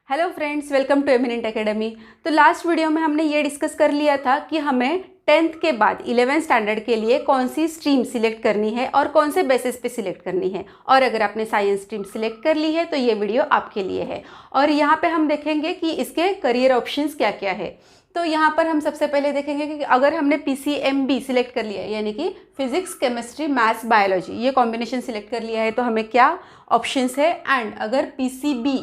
Hello friends, welcome to Eminent Academy. तो last video में हमने ये डिस्कस कर लिया था कि हमें 10th के बाद 11th स्टैंडर्ड के लिए कौन सी स्ट्रीम सिलेक्ट करनी है और कौन से बेसिस पे सिलेक्ट करनी है। और अगर आपने साइंस स्ट्रीम सिलेक्ट कर ली है तो ये वीडियो आपके लिए है। और यहाँ पे हम देखेंगे कि इसके करियर ऑप्शंस क्या क्या है। तो यहाँ पर हम सबसे पहले देखेंगे कि अगर हमने PCMB सिलेक्ट कर लिया है, यानी कि फिजिक्स केमिस्ट्री मैथ्स बायोलॉजी, ये कॉम्बिनेशन सिलेक्ट कर लिया है, तो हमें क्या ऑप्शंस है। एंड अगर PCB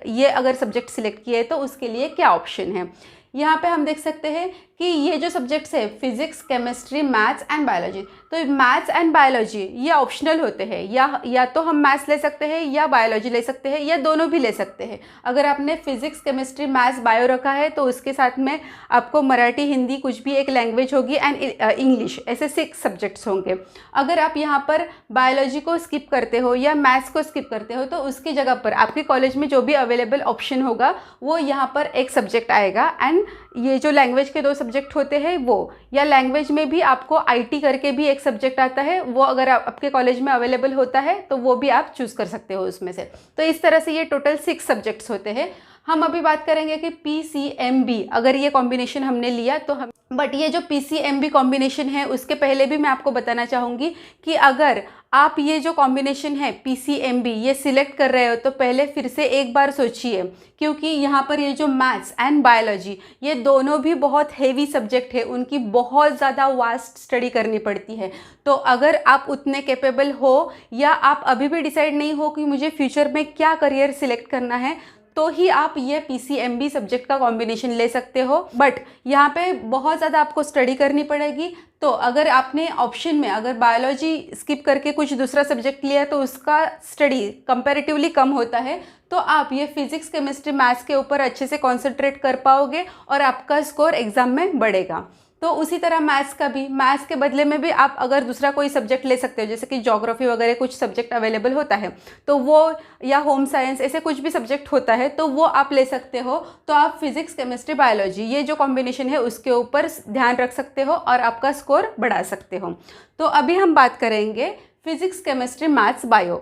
ये अगर सब्जेक्ट सिलेक्ट किया है तो उसके लिए क्या ऑप्शन है। यहाँ पे हम देख सकते हैं कि ये जो सब्जेक्ट्स है physics chemistry maths and biology, तो मैथ्स एंड बायोलॉजी ये ऑप्शनल होते हैं। या तो हम मैथ्स ले सकते हैं या बायोलॉजी ले सकते हैं या दोनों भी ले सकते हैं। अगर आपने फिजिक्स केमिस्ट्री मैथ्स बायो रखा है तो उसके साथ में आपको मराठी हिंदी कुछ भी एक लैंग्वेज होगी एंड इंग्लिश, ऐसे 6 सब्जेक्ट्स होंगे। अगर आप यहाँ पर बायोलॉजी को स्किप करते हो या मैथ्स को स्किप करते हो तो उसकी जगह पर आपके कॉलेज में जो भी अवेलेबल ऑप्शन होगा वो यहाँ पर एक सब्जेक्ट आएगा। एंड ये जो लैंग्वेज के 2 सब्जेक्ट होते हैं वो, या लैंग्वेज में भी आपको IT करके भी एक सब्जेक्ट आता है, वो अगर आपके कॉलेज में अवेलेबल होता है तो वो भी आप चूज़ कर सकते हो उसमें से। तो इस तरह से ये टोटल 6 सब्जेक्ट्स होते हैं। हम अभी बात करेंगे कि PCMB अगर ये कॉम्बिनेशन हमने लिया तो हम, बट ये जो PCMB कॉम्बिनेशन है उसके पहले भी मैं आपको बताना चाहूँगी कि अगर आप ये जो कॉम्बिनेशन है PCMB ये सिलेक्ट कर रहे हो तो पहले फिर से एक बार सोचिए, क्योंकि यहाँ पर ये जो मैथ्स एंड बायोलॉजी ये दोनों भी बहुत हेवी सब्जेक्ट है, उनकी बहुत ज़्यादा वास्ट स्टडी करनी पड़ती है। तो अगर आप उतने कैपेबल हो या आप अभी भी डिसाइड नहीं हो कि मुझे फ्यूचर में क्या करियर सिलेक्ट करना है, तो ही आप ये PCMB सब्जेक्ट का कॉम्बिनेशन ले सकते हो। बट यहाँ पे बहुत ज़्यादा आपको स्टडी करनी पड़ेगी। तो अगर आपने ऑप्शन में अगर बायोलॉजी स्किप करके कुछ दूसरा सब्जेक्ट लिया तो उसका स्टडी कंपैरेटिवली कम होता है, तो आप ये फिजिक्स केमिस्ट्री मैथ्स के ऊपर अच्छे से कॉन्सेंट्रेट कर पाओगे और आपका स्कोर एग्ज़ाम में बढ़ेगा। तो उसी तरह मैथ्स का भी, मैथ्स के बदले में भी आप अगर दूसरा कोई सब्जेक्ट ले सकते हो, जैसे कि ज्योग्राफी वगैरह कुछ सब्जेक्ट अवेलेबल होता है तो वो, या होम साइंस, ऐसे कुछ भी सब्जेक्ट होता है तो वो आप ले सकते हो। तो आप फिजिक्स केमिस्ट्री बायोलॉजी ये जो कॉम्बिनेशन है उसके ऊपर ध्यान रख सकते हो और आपका स्कोर बढ़ा सकते हो। तो अभी हम बात करेंगे फिजिक्स केमिस्ट्री मैथ्स बायो।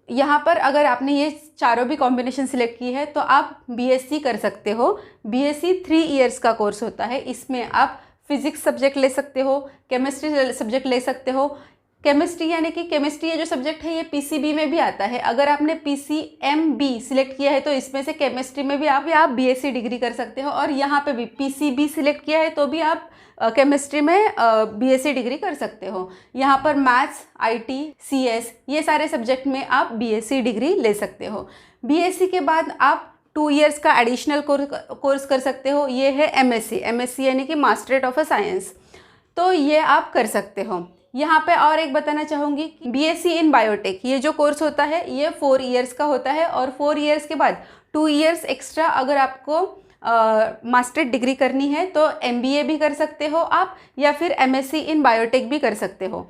यहाँ पर अगर आपने ये चारों भी कॉम्बिनेशन सिलेक्ट की है तो आप BSc कर सकते हो। BSc 3 इयर्स का कोर्स होता है। इसमें आप फिजिक्स सब्जेक्ट ले सकते हो, केमिस्ट्री सब्जेक्ट ले सकते हो। केमिस्ट्री यानी कि केमिस्ट्री ये जो सब्जेक्ट है ये PCB में भी आता है। अगर आपने PCMB सिलेक्ट किया है तो इसमें से केमिस्ट्री में भी आप BSc डिग्री कर सकते हो, और यहाँ पे भी PCB सिलेक्ट किया है तो भी आप केमिस्ट्री में BSc डिग्री कर सकते हो। यहाँ पर मैथ्स, IT, CS ये सारे सब्जेक्ट में आप BSc डिग्री ले सकते हो। BSc के बाद आप 2 इयर्स का एडिशनल कोर्स कर सकते हो, ये है MSc यानी कि मास्टरेट ऑफ अ साइंस। तो ये आप कर सकते हो। यहाँ पे और एक बताना चाहूँगी, BSc इन बायोटेक ये जो कोर्स होता है ये 4 इयर्स का होता है, और 4 इयर्स के बाद 2 इयर्स एक्स्ट्रा अगर आपको मास्टर डिग्री करनी है तो MBA भी कर सकते हो आप, या फिर MSc इन बायोटेक भी कर सकते हो।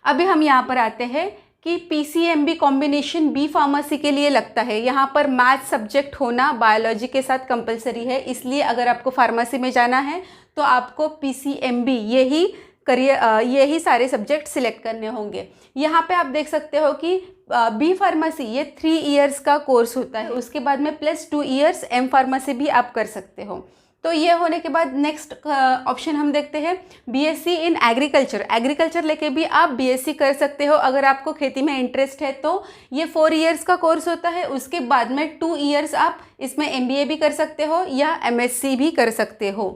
अभी हम यहाँ पर आते हैं कि PCMB कॉम्बिनेशन B फार्मेसी के लिए लगता है। यहाँ पर मैथ सब्जेक्ट होना बायोलॉजी के साथ कंपलसरी है, इसलिए अगर आपको फार्मेसी में जाना है तो आपको PCMB यही सारे सब्जेक्ट सिलेक्ट करने होंगे। यहाँ पे आप देख सकते हो कि B फार्मेसी ये 3 इयर्स का कोर्स होता है, उसके बाद में प्लस 2 इयर्स M फार्मेसी भी आप कर सकते हो। तो ये होने के बाद नेक्स्ट ऑप्शन हम देखते हैं BSc इन एग्रीकल्चर लेके भी आप BSc कर सकते हो अगर आपको खेती में इंटरेस्ट है। तो ये 4 इयर्स का कोर्स होता है, उसके बाद में 2 इयर्स आप इसमें MBA भी कर सकते हो या MSc भी कर सकते हो।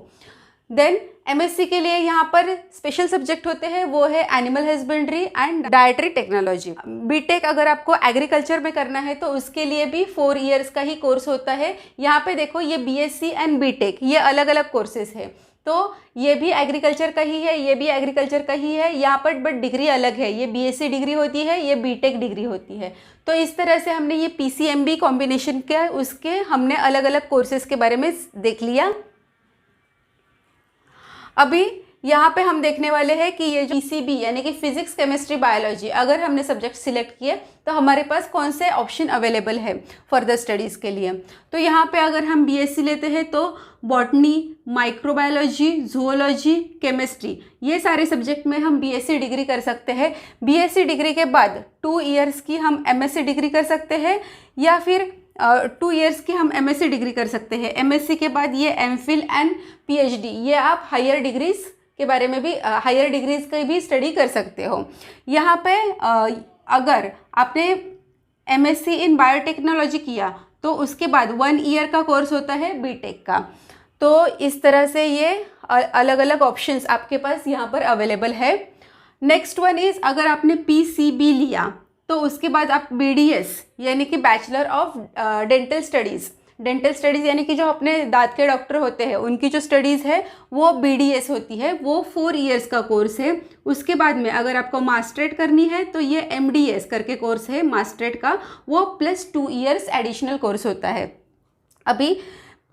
देन MSc के लिए यहाँ पर स्पेशल सब्जेक्ट होते हैं, वो है animal husbandry and dietary technology. BTech अगर आपको एग्रीकल्चर में करना है तो उसके लिए भी 4 इयर्स का ही कोर्स होता है। यहाँ पे देखो ये BSc एंड BTech ये अलग अलग कोर्सेज है, तो ये भी एग्रीकल्चर का ही है, ये भी एग्रीकल्चर का ही है यहाँ पर, बट डिग्री अलग है। ये BSc डिग्री होती है, ये BTech डिग्री होती है। तो इस तरह से हमने ये PCMB कॉम्बिनेशन क्या है उसके हमने अलग अलग कोर्सेज के बारे में देख लिया। अभी यहाँ पे हम देखने वाले हैं कि ये जो PCB यानी कि फिजिक्स केमिस्ट्री बायोलॉजी अगर हमने सब्जेक्ट सिलेक्ट किए तो हमारे पास कौन से ऑप्शन अवेलेबल है फर्दर स्टडीज़ के लिए। तो यहाँ पे अगर हम BSc लेते हैं तो बॉटनी, माइक्रोबायोलॉजी, जूलॉजी, केमिस्ट्री ये सारे सब्जेक्ट में हम BSc डिग्री कर सकते हैं। BSc डिग्री के बाद 2 इयर्स की हम MSc डिग्री कर सकते हैं, या फिर 2 इयर्स की हम एमएससी डिग्री कर सकते हैं। एमएससी के बाद ये एमफिल एंड पीएचडी, ये आप हायर डिग्रीज के बारे में भी, हायर डिग्रीज की भी स्टडी कर सकते हो। यहाँ पे अगर आपने एमएससी इन बायोटेक्नोलॉजी किया तो उसके बाद 1 ईयर का कोर्स होता है बीटेक का। तो इस तरह से ये अलग अलग ऑप्शंस आपके पास यहाँ पर अवेलेबल है। नेक्स्ट वन इज़, अगर आपने पीसीबी लिया तो उसके बाद आप बीडीएस यानी कि बैचलर ऑफ डेंटल स्टडीज़ यानी कि जो अपने दांत के डॉक्टर होते हैं उनकी जो स्टडीज़ है वो बीडीएस होती है, वो 4 इयर्स का कोर्स है। उसके बाद में अगर आपको मास्टरेट करनी है तो ये एमडीएस करके कोर्स है मास्टरेट का, वो +2 इयर्स एडिशनल कोर्स होता है। अभी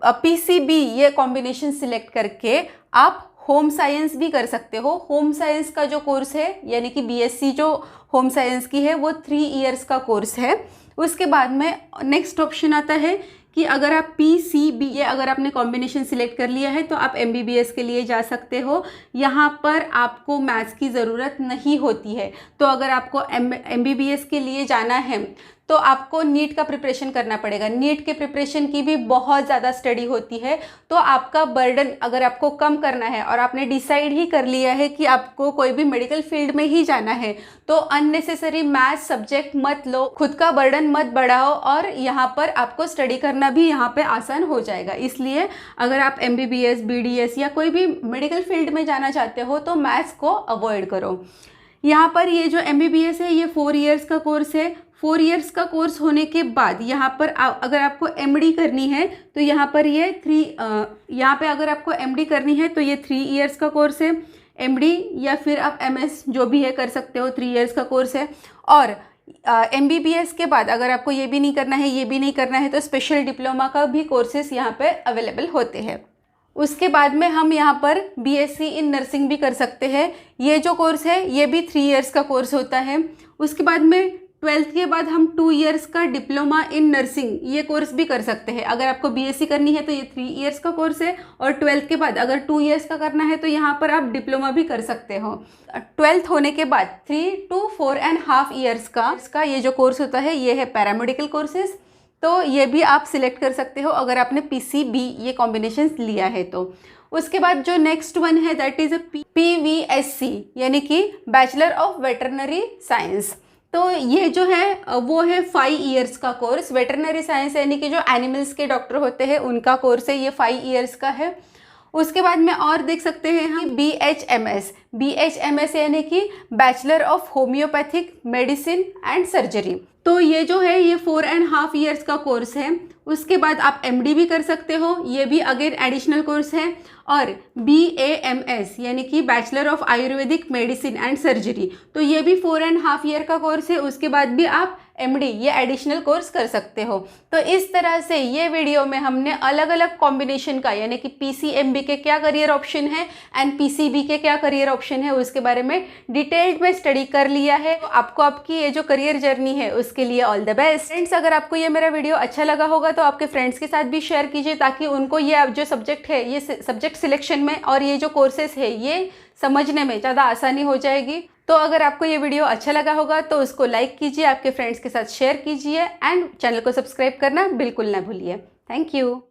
पीसीबी ये कॉम्बिनेशन सिलेक्ट करके आप होम साइंस भी कर सकते हो। होम साइंस का जो कोर्स है यानी कि बीएससी जो होम साइंस की है वो 3 इयर्स का कोर्स है। उसके बाद में नेक्स्ट ऑप्शन आता है कि अगर आप पीसीबी ये अगर आपने कॉम्बिनेशन सिलेक्ट कर लिया है तो आप एमबीबीएस के लिए जा सकते हो। यहाँ पर आपको मैथ्स की ज़रूरत नहीं होती है। तो अगर आपको एमबीबीएस के लिए जाना है तो आपको नीट का प्रिपरेशन करना पड़ेगा। नीट के प्रिपरेशन की भी बहुत ज़्यादा स्टडी होती है। तो आपका बर्डन अगर आपको कम करना है और आपने डिसाइड ही कर लिया है कि आपको कोई भी मेडिकल फील्ड में ही जाना है तो अननेसेसरी मैथ्स सब्जेक्ट मत लो, खुद का बर्डन मत बढ़ाओ और यहाँ पर आपको स्टडी करना भी यहाँ पे आसान हो जाएगा। इसलिए अगर आप एमबीबीएस, बीडीएस या कोई भी मेडिकल फील्ड में जाना चाहते हो तो मैथ्स को अवॉइड करो। यहाँ पर ये जो एमबीबीएस है ये 4 इयर्स का कोर्स है। 4 इयर्स का कोर्स होने के बाद यहाँ पर अगर आपको एमडी करनी है तो यहाँ पर ये यहाँ पे अगर आपको एमडी करनी है तो ये 3 इयर्स का कोर्स है। एमडी या फिर आप एमएस जो भी है कर सकते हो, 3 इयर्स का कोर्स है। और एमबीबीएस के बाद अगर आपको ये भी नहीं करना है, ये भी नहीं करना है तो स्पेशल डिप्लोमा का भी कोर्सेस यहाँ पे अवेलेबल होते हैं। उसके बाद में हम यहाँ पर बीएससी इन नर्सिंग भी कर सकते हैं। ये जो कोर्स है ये भी 3 इयर्स का कोर्स होता है। उसके बाद में 12th के बाद हम 2 इयर्स का डिप्लोमा इन नर्सिंग ये कोर्स भी कर सकते हैं। अगर आपको बीएससी करनी है तो ये 3 इयर्स का कोर्स है और 12th के बाद अगर 2 इयर्स का करना है तो यहाँ पर आप डिप्लोमा भी कर सकते हो। 12th होने के बाद 3 to 4.5 इयर्स का ये जो कोर्स होता है ये है पैरामेडिकल कोर्सेज। तो ये भी आप सिलेक्ट कर सकते हो अगर आपने पीसीबी ये कॉम्बिनेशन लिया है तो। उसके बाद जो नेक्स्ट वन है दैट इज़ पीवीएससी यानी कि बैचलर ऑफ वेटरनरी साइंस। तो ये जो है वो है 5 इयर्स का कोर्स। वेटरनरी साइंस यानी कि जो एनिमल्स के डॉक्टर होते हैं उनका कोर्स है, ये 5 इयर्स का है। उसके बाद में और देख सकते हैं हम BHMS यानी कि bachelor of homeopathic medicine and surgery. तो ये जो है ये 4.5 इयर्स का कोर्स है। उसके बाद आप एमडी भी कर सकते हो, ये भी अगेन एडिशनल कोर्स है। और BAMS यानी कि bachelor of Ayurvedic medicine and surgery, तो ये भी 4.5 ईयर का कोर्स है। उसके बाद भी आप एमडी ये एडिशनल कोर्स कर सकते हो। तो इस तरह से ये वीडियो में हमने अलग अलग कॉम्बिनेशन का यानी कि PCMB के क्या करियर ऑप्शन है एंड PCB के क्या करियर ऑप्शन है उसके बारे में डिटेल्ड में स्टडी कर लिया है। तो आपको आपकी ये जो करियर जर्नी है उसके लिए ऑल द बेस्ट। फ्रेंड्स, अगर आपको ये मेरा वीडियो अच्छा लगा होगा तो आपके फ्रेंड्स के साथ भी शेयर कीजिए ताकि उनको ये जो सब्जेक्ट है ये सब्जेक्ट सिलेक्शन में और ये जो कोर्सेस है ये समझने में ज़्यादा आसानी हो जाएगी। तो अगर आपको ये वीडियो अच्छा लगा होगा तो उसको लाइक कीजिए, आपके फ्रेंड्स के साथ शेयर कीजिए एंड चैनल को सब्सक्राइब करना बिल्कुल ना भूलिए। Thank you.